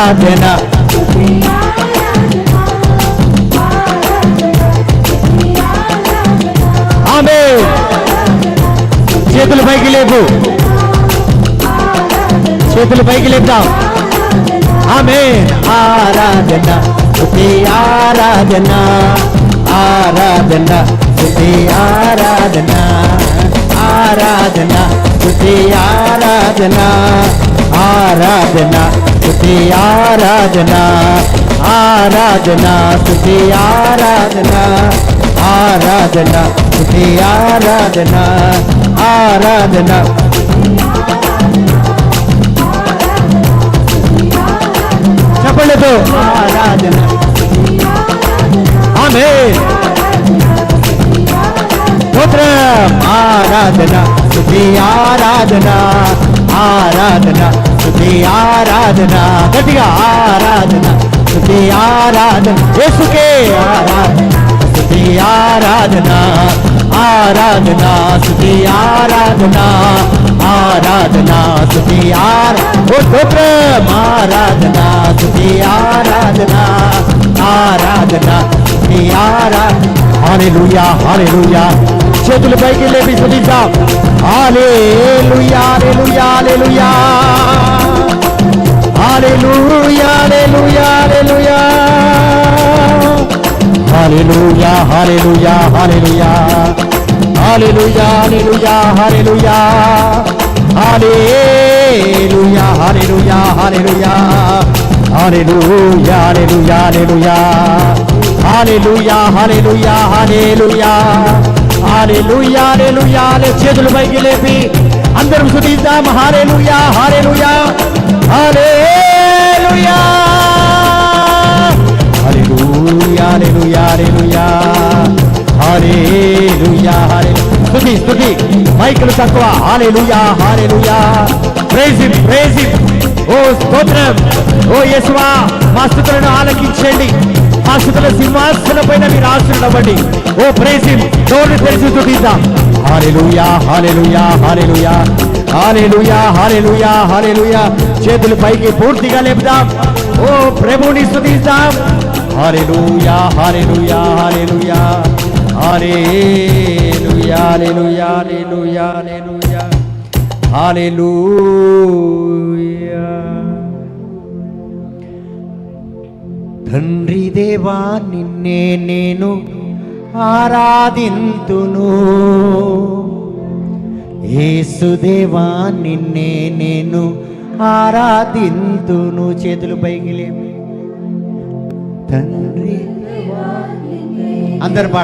ఆరాధన. ఆమేన్. చేతులు పైకి లేపు, చేతులు పైకి లేపుదాం. ఆమేన్. ఆరాధన స్తుతి ఆరాధన, ఆరాధన స్తుతి ఆరాధన, ఆరాధన స్తుతి ఆరాధన, ఆరాధన స్తుతి ఆరాధన, ఆరాధన స్తుతి ఆరాధన, ఆరాధన స్తుతి ఆరాధన, ఆరాధన. చెప్పలేదు ఆరాధన. ఆమేన్. స్తోత్రం. ఆరాధన స్తుతి ఆరాధన, ఆరాధన స్తుతి ఆరాధన. గట్టిగా ఆరాధన స్తుతి ఆరాధన. యేసుకే ఆరాధన స్తుతి ఆరాధన, ఆరాధన స్తుతి ఆరాధన, ఆరాధన స్తుతి స్తోత్రం. ఆరాధన స్తుతి ఆరాధన, ఆరాధన స్తుతి ఆరాధన. హల్లెలూయా హల్లెలూయా. చేతులు పైకి లేపి స్తుతిద్దాం. హల్లెలూయా హల్లెలూయా హల్లెలూయా, హల్లెలూయా హల్లెలూయా హల్లెలూయా, హల్లెలూయా హల్లెలూయా హల్లెలూయా, హల్లెలూయా హల్లెలూయా హల్లెలూయా, హల్లెలూయా హల్లెలూయా హల్లెలూయా, హల్లెలూయా హల్లెలూయా హల్లెలూయా, హల్లెలూయా హల్లెలూయా హల్లెలూయా, హల్లెలూయా హల్లెలూయా. చేతులు పైకి లేపి అందరం స్తుతిద్దాం. హల్లెలూయా హల్లెలూయా హల్లెలూయా, హల్లెలూయా హల్లెలూయా హల్లెలూయా, హల్లెలూయా హల్లెలూయా. స్తుతి స్తుతి. మైకులు తక్కువ. Hallelujah hallelujah. Praise him praise him. ఓ స్తోత్రం. ఓ యేసువా, మా స్తుతులను ఆలకించండి. మా స్తుతుల సింహాసనం పైన మీరు ఆశీర్వదించండి. ఓ ప్రైజ్ హిమ్. నోరు తెరిచి స్తుతిద్దాం. హల్లెలూయా హల్లెలూయా హల్లెలూయా, హల్లెలూయా హల్లెలూయా హల్లెలూయా. చేతులు పైకి పూర్తిగా లేపుదాం. ఓ ప్రభువుని స్తుతిద్దాం. హల్లెలూయా హల్లెలూయా హల్లెలూయా, హల్లెలూయా హల్లెలూయా హల్లెలూయా హల్లెలూయా, హల్లెలూయా. తండ్రి దేవా నిన్నే నేను ఆరాధింతును, యేసుదేవా నిన్నే నేను ఆరాధింతును. చేతులు పైకి లేపి తండ్రి అందరు